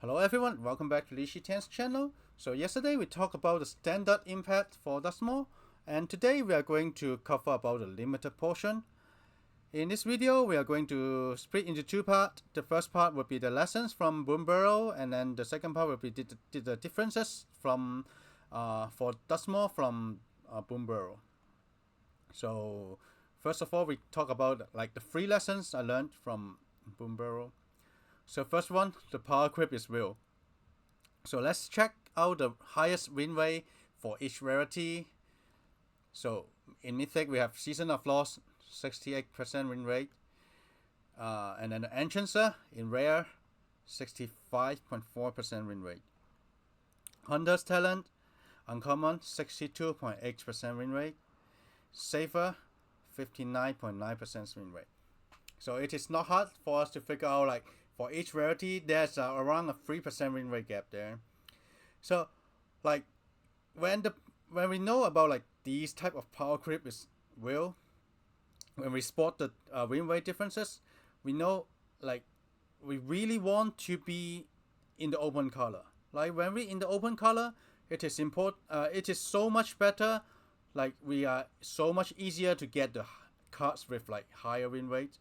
Hello everyone, welcome back to Li Tian's channel. So yesterday we talked about the standard impact for Duskmourn, and today we are going to cover about the limited portion. In this video we are going to split into two parts. The first part will be the lessons from Bloomburrow, and then the second part will be the differences from for Duskmourn from Bloomburrow. So first of all we talk about like the 3 lessons I learned from Bloomburrow. So first one, the power creep is real. So let's check out the highest win rate for each rarity. So in Mythic we have Season of Loss, 68% win rate. And then the Enchancer in Rare, 65.4% win rate. Hunter's Talent, Uncommon, 62.8% win rate. Saver, 59.9% win rate. So it is not hard for us to figure out like for each rarity there's around a 3% win rate gap there. So like when we know about like these type of power creep is real, when we spot the win rate differences, we know like we really want to be in the open color. Like when we in the open color, it is it is so much better. Like we are so much easier to get the cards with like higher win rate.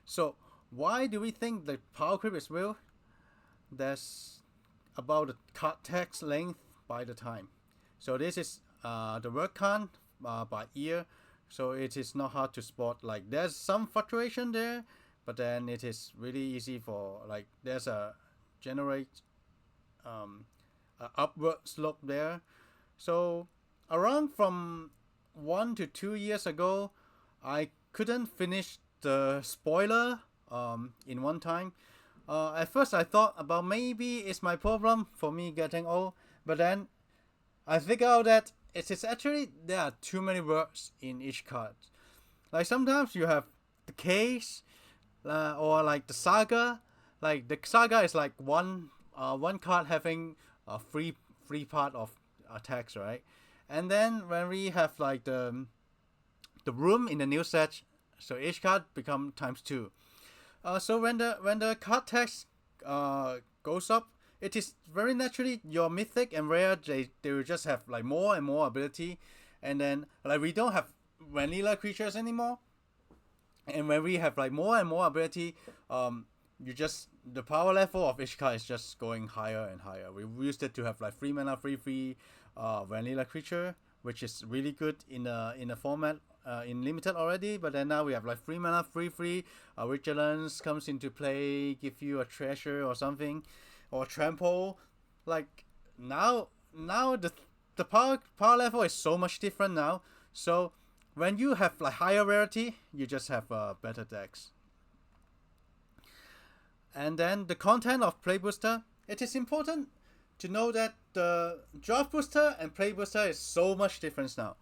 So why do we think the power creep is real? There's about the card text length by the time. So this is the word count by ear. So it is not hard to spot. Like there's some fluctuation there, but then it is really easy for like there's a generate a upward slope there. So around from 1 to 2 years ago, I couldn't finish the spoiler in one time. At first I thought about maybe it's my problem for me getting old, but then I figured out that it is actually there are too many words in each card. Like sometimes you have the case or like the saga. Like the saga is like one card having a free part of text, right? And then when we have like the room in the new set, so each card become times 2. So when the card text goes up, it is very naturally your mythic and rare they will just have like more and more ability, and then like we don't have vanilla creatures anymore, and when we have like more and more ability, you just the power level of each card is just going higher and higher. We used it to have like 3 mana free vanilla creature, which is really good in a format in limited already, but then now we have like 3 mana free vigilance comes into play, give you a treasure or something, or trample. Like now the power level is so much different now. So when you have like higher rarity, you just have better decks. And then the content of play booster, it is important to know that the draft booster and play booster is so much different now.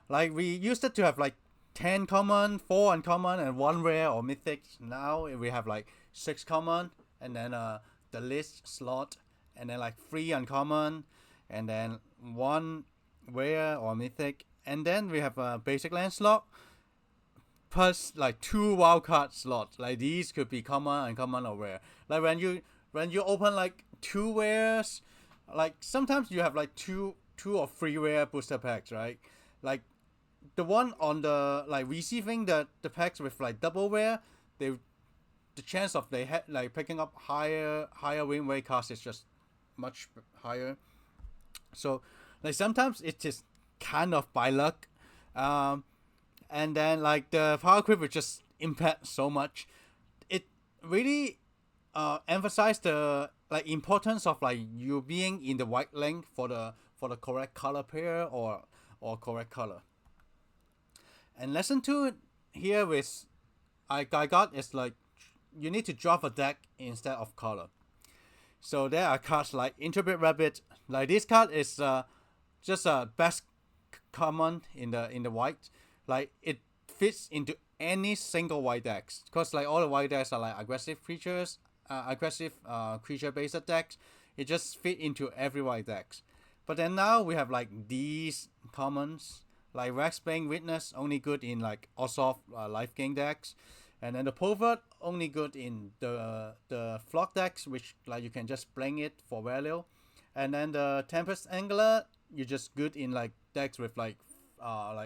Like we used it to have like 10 common, 4 uncommon, and 1 rare or mythic. Now we have like 6 common, and then the list slot, and then like 3 uncommon, and then 1 rare or mythic, and then we have a basic land slot plus like 2 wildcard slots. Like these could be common, uncommon, or rare. Like when you open like 2 rares, like sometimes you have like two or 3 rare booster packs, right? Like the one on the like receiving the packs with like double rare, the chance of they like picking up higher win rate cards is just much higher. So like sometimes it is kind of by luck, and then like the power creep will just impact so much. It really emphasize the like importance of like you being in the right lane for the correct color pair or correct color. And lesson 2 here is I got is like you need to draft a deck instead of color. So there are cards like Intrepid Rabbit. Like this card is just a best common in the white. Like it fits into any single white decks, because like all the white decks are like aggressive creatures, creature based decks. It just fit into every white decks. But then now we have like these commons, like Rexbane Witness only good in like Ossoff life gain decks, And then the Pulver only good in the flock decks, which like you can just bring it for value. And then the Tempest Angler, you're just good in like decks with like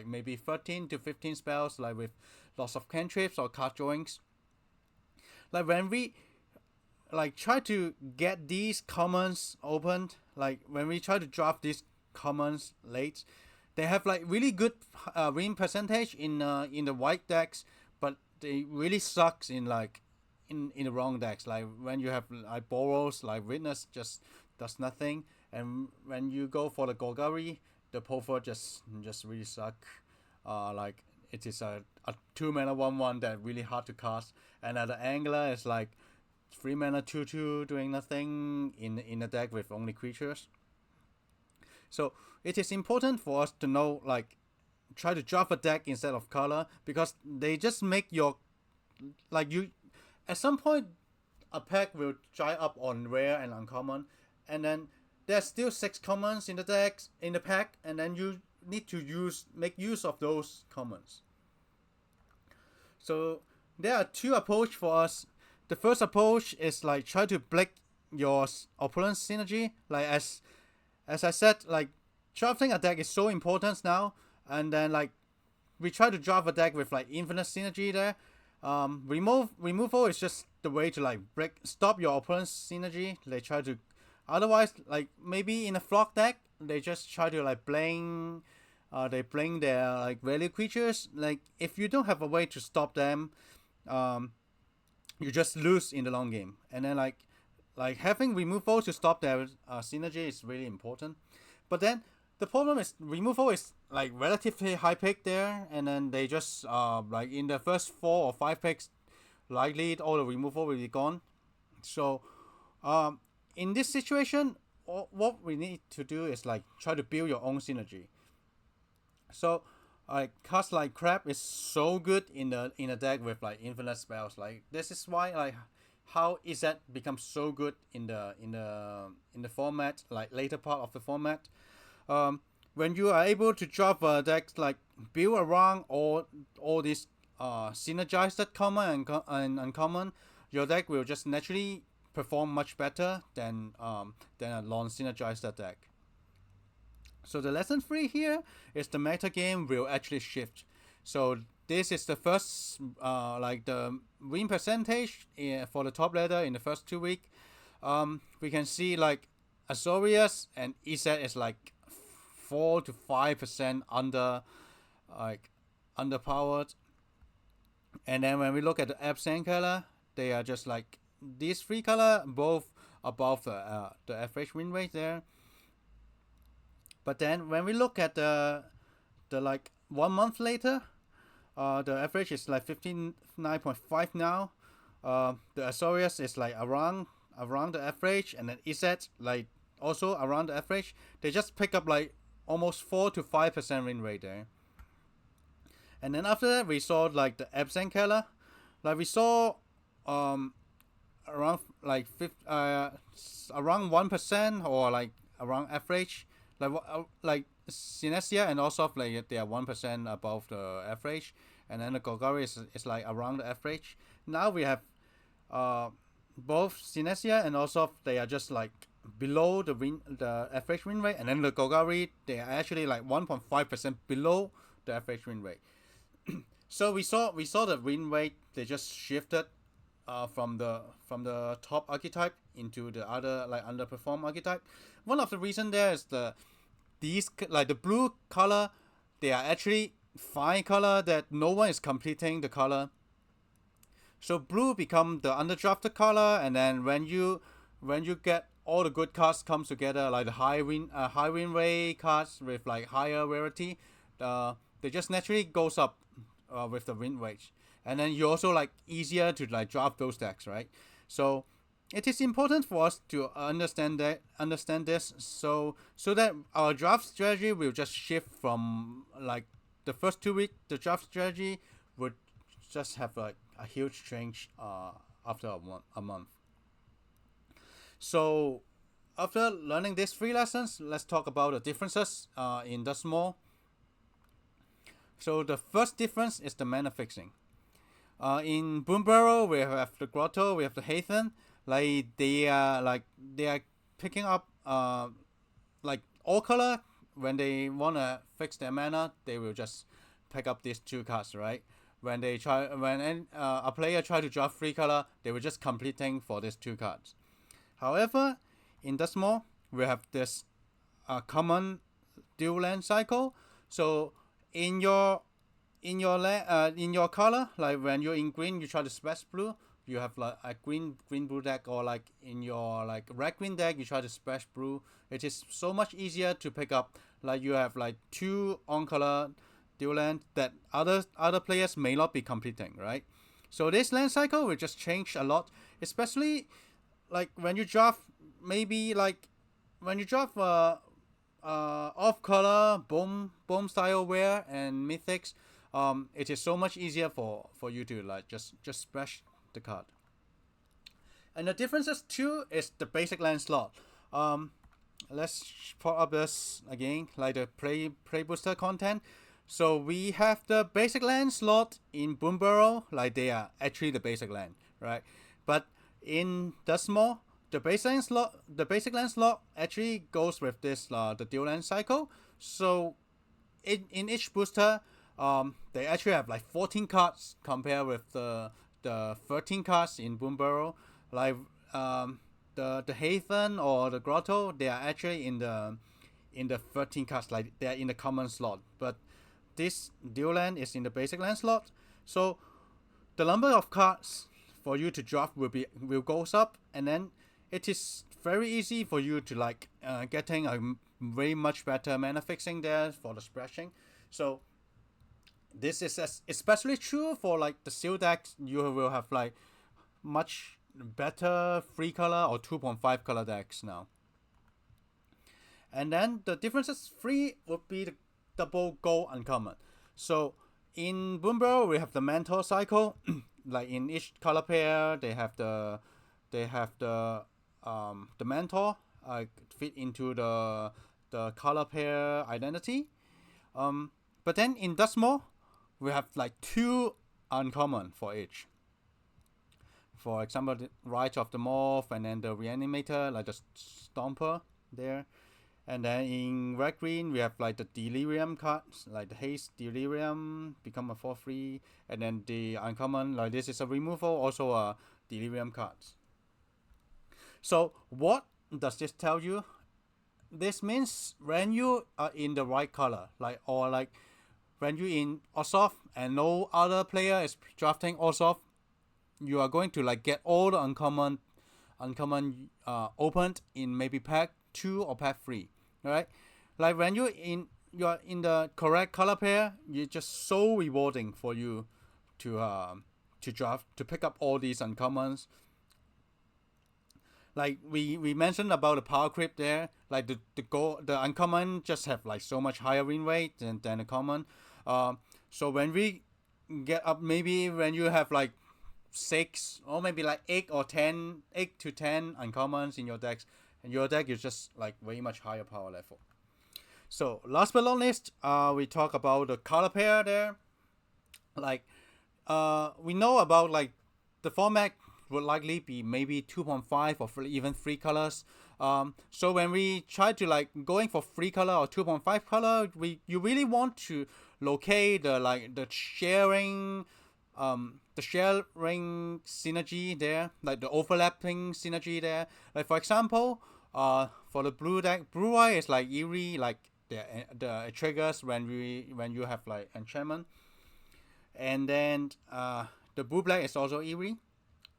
maybe 13 to 15 spells, like with lots of cantrips or card drawings. Like when we like try to get these commons opened, like when we try to draft these commons late, they have like really good win percentage in the white decks, but they really sucks in like in the wrong decks. Like when you have like Boros, like Witness just does nothing, and when you go for the Golgari, the Pulver just really suck. Like it is a 2 mana 1/1 that really hard to cast, and the Angler is like 3 mana 2/2 doing nothing in a deck with only creatures. So it is important for us to know, like, try to draft a deck instead of color, because they just make your like you at some point a pack will dry up on rare and uncommon, and then there's still 6 commons in the decks in the pack, and then you need to make use of those commons. So there are 2 approach for us. The first approach is like try to break your opponent's synergy. Like as I said, like drafting a deck is so important now, and then like we try to draft a deck with like infinite synergy there. Removal is just the way to like stop your opponent's synergy. They try to, otherwise like maybe in a flock deck they just try to like bling, they bling their like value creatures. Like if you don't have a way to stop them, you just lose in the long game. And then like having removal to stop their synergy is really important. But then the problem is removal is like relatively high pick there, and then they just like in the first 4 or 5 picks, likely all the removal will be gone. So in this situation, what we need to do is like try to build your own synergy. So like cards like Crab is so good in a deck with like infinite spells. Like this is why like how is that becomes so good in the format, like later part of the format. When you are able to drop a deck like build around all these synergized common and uncommon, your deck will just naturally perform much better than a non-synergized deck. So the lesson 3 here is the meta game will actually shift. So this is the first like the win percentage for the top ladder in the first 2 weeks. We can see like Azorius and Iset is like 4 to 5% underpowered. And then when we look at the Absent color, they are just like these 3 color both above the average win rate there. But then when we look at the like 1 month later, the average is like 59.5 now. The Azorius is like around the average, and then Iset like also around the average. They just pick up like almost 4 to 5% win rate there. And then after that we saw like the Absent color, like we saw around like around 1% or like around average. Like Synestia and also like they are 1% above the average, and then the Golgari is like around the average. Now we have both Synestia and also they are just like below the average win rate, and then the Golgari they are actually like 1.5% below the average win rate. So we saw the win rate, they just shifted from the top archetype into the other like underperform archetype. One of the reason there is these like the blue color, they are actually fine color that no one is completing the color. So blue become the underdrafted color, and then when you get all the good cards comes together, like the high win rate cards with like higher rarity, they just naturally goes up with the win rate, and then you also like easier to like draft those decks, right? So it is important for us to understand this, so that our draft strategy will just shift from like the first 2 weeks. The draft strategy would just have like a huge change after a month. So after learning these 3 lessons, let's talk about the differences in Duskmourn. So the first difference is the mana fixing. In Bloomburrow, we have the Grotto, we have the Hathen. They are picking up like all color. When they wanna fix their mana, they will just pick up these two cards, right? When a player try to draft 3 color, they will just completing for these 2 cards. However, in Duskmourn, we have this common dual land cycle. So in your in your color, like when you're in green, you try to splash blue. You have like a green blue deck, or like in your like red green deck, you try to splash blue. It is so much easier to pick up. Like you have like 2 on color dual land that other players may not be completing, right? So this land cycle will just change a lot, especially like when you draft, maybe like when you draft off color boom style wear and mythics. It is so much easier for you to like just splash the card. And the differences too is the basic land slot. Let's put up this again, like the play booster content. So we have the basic land slot in Bloomburrow, like they are actually the basic land, right? But in Duskmourn, the basic land slot actually goes with this the dual land cycle. So in each booster, they actually have like 14 cards compared with the 13 cards in Bloomburrow. Like the Haven or the Grotto, they are actually in the 13 cards, like they are in the common slot. But this dual land is in the basic land slot. So the number of cards for you to draft will goes up, and then it is very easy for you to like getting a very much better mana fixing there for the splashing. So this is especially true for like the seal decks. You will have like much better 3 color or 2.5 color decks now. And then the differences 3 would be the double gold uncommon. So in Bloomburrow, we have the mentor cycle. Like in each color pair, they have the mentor fit into the color pair identity. But then in Duskmourn, we have like 2 uncommon for each. For example, the Rite of the Morph, and then the Reanimator, like the Stomper there. And then in red green, we have like the Delirium cards, like the Haste Delirium, become a 4/3. And then the uncommon, like this is a removal, also a Delirium cards. So what does this tell you? This means when you are in the right color, like or like when you in Orzhov and no other player is drafting Orzhov, you are going to like get all the uncommon opened in maybe pack 2 or pack 3, right? Like when you're in the correct color pair, it's just so rewarding for you to draft, to pick up all these uncommons. Like we mentioned about the power creep there, like the uncommon just have like so much higher win rate than the common. So when we get up, maybe when you have like 6 or maybe like 8 to 10 uncommons in your decks, and your deck is just like way much higher power level. So last but not least, we talk about the color pair there. Like we know about like the format would likely be maybe 2.5 or even 3 colors. So when we try to like going for 3 color or 2.5 color, you really want to locate the sharing synergy there, like the overlapping synergy there. Like for example, for the blue deck, blue white is like eerie, like the triggers when you have like enchantment, and then the blue black is also eerie,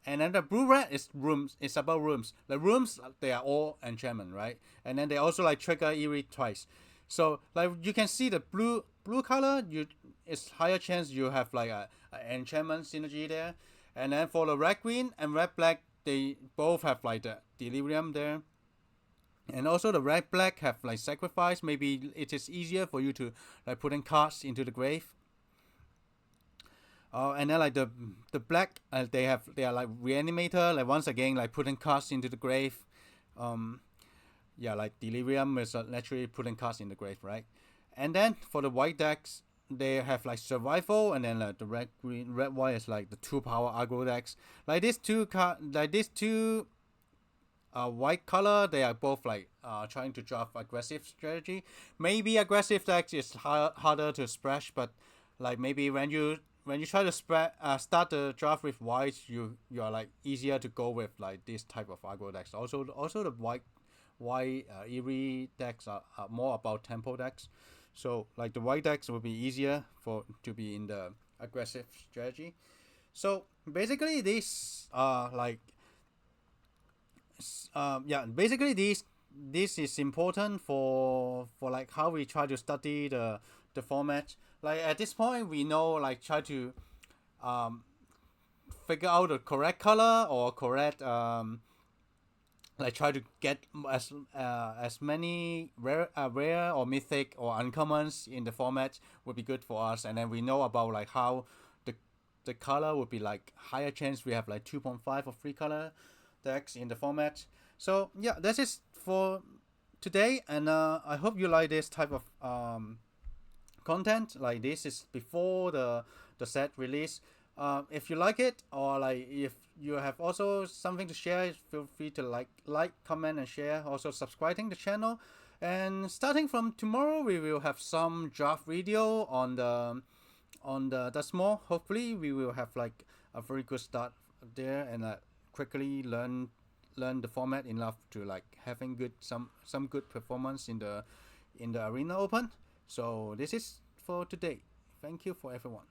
and then the blue red is rooms. It's about rooms. The rooms, they are all enchantment, right? And then they also like trigger eerie twice. So like you can see the blue color, it's higher chance you have like a enchantment synergy there. And then for the red green and red black, they both have like the delirium there. And also the red black have like sacrifice. Maybe it is easier for you to like putting cards into the grave. And then like the black, they are like reanimator, like once again like putting cards into the grave. Yeah, like delirium is naturally putting cards in the grave, right? And then for the white decks, they have like survival, and then the red white is like the 2 power aggro decks. Like these two white color, they are both like trying to draft aggressive strategy. Maybe aggressive decks is harder to splash, but like maybe when you try to start the draft with white, you are like easier to go with like this type of aggro decks. Also the white eerie decks are more about tempo decks. So like the white decks will be easier for to be in the aggressive strategy. So basically these are like yeah, basically this is important for like how we try to study the format. Like at this point we know like try to um figure out the correct color or correct like try to get as many rare or mythic or uncommons in the format would be good for us. And then we know about like how the the color would be like higher chance we have like 2.5 or 3 color decks in the format. So yeah, that's it for today, and I hope you like this type of content. Like this is before the set release. If you like it, or like if you have also something to share, feel free to like, comment, and share. Also subscribing the channel. And starting from tomorrow, we will have some draft video on the Duskmourn. Hopefully, we will have like a very good start there, and quickly learn the format enough to like having good some good performance in the arena open. So this is for today. Thank you for everyone.